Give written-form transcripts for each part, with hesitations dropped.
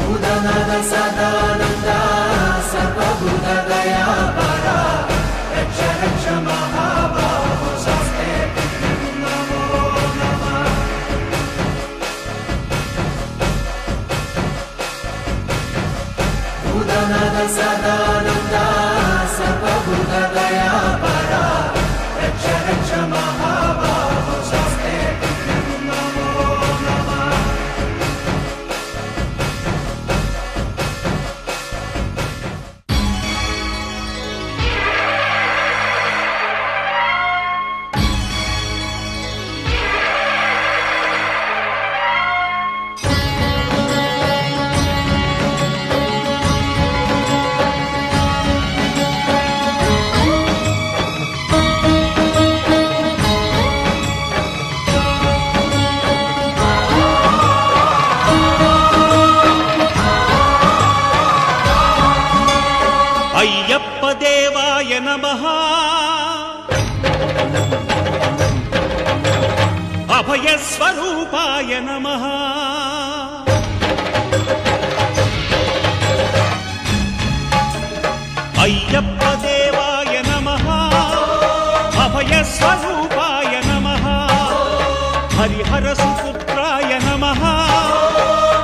భూతనాథ సదానంద సర్వభూత దయాపరా రక్ష రక్ష మహాబాహో స్వస్తే నమో నమః. భూతనాథ సదానంద సర్వభూత దయాపరా రక్ష రక్ష మహాబాహో స్వస్తే నమో నమః. అయ్యప్ప దేవాయ నమః. అభయ స్వరూపాయ నమః. అయ్యప్ప దేవాయ నమః. అభయ స్వరూపాయ నమః. హరిహర సుపుత్రాయ నమః.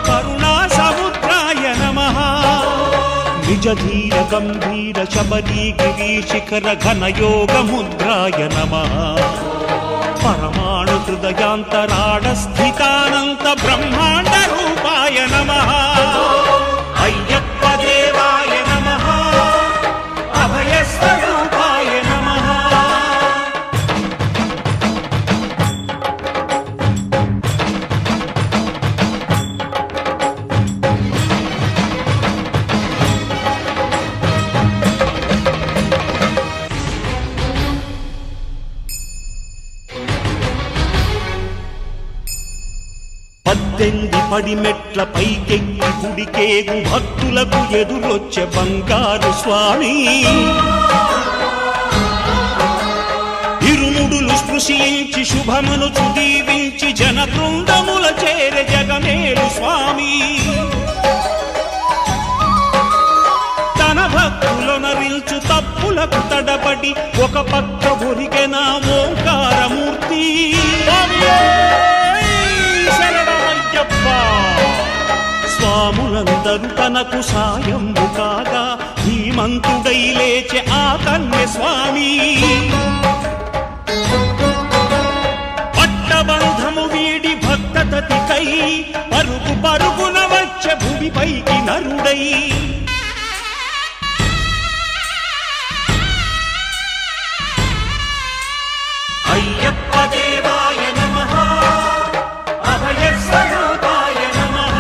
కరుణా సముద్రాయ నమః. నిజ ధీర గంభీర శబరీ గిరీ శిఖర ఘన యోగ ముద్రాయ నమః. పరమాణు హృదయాంతరాడ స్థితానంత బ్రహ్మాండ రూపాయ నమః. అయ్యప్ప దేవాయ నమః. అభయ స్వరూపాయ నమః. పద్దెనిమిది పడిమెట్ల పైకెక్కి గుడికేగు భక్తులకు ఎదురొచ్చే బంగారు స్వామి. ఇరుముడులు స్పృశించి శుభమును దీవించి జన బృందముల చేరే జగమేలు స్వామి. తన భక్తులనరిల్చు తప్పులకు తడబడి ఒక పక్క ఒరిగెన ఓంకారమూర్తి. స్వాములందరూ తనకు సాయము కాగా ధీమంతుడై లేచే ఆ కన్య స్వామి. పట్టబంధము వీడి భక్తతతికై పరుగు పరుగున వచ్చే భూమిపైకి నరుడై. అయ్యప్ప దేవాయ నమః. అభయ స్వరూపాయ నమః.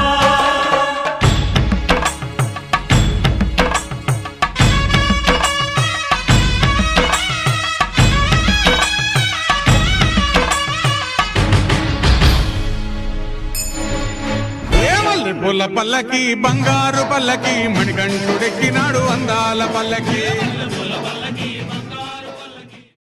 పుల్ల పల్లకి బంగారు పల్లకి మణికంఠుడెక్కినాడు అందాల పల్లకి.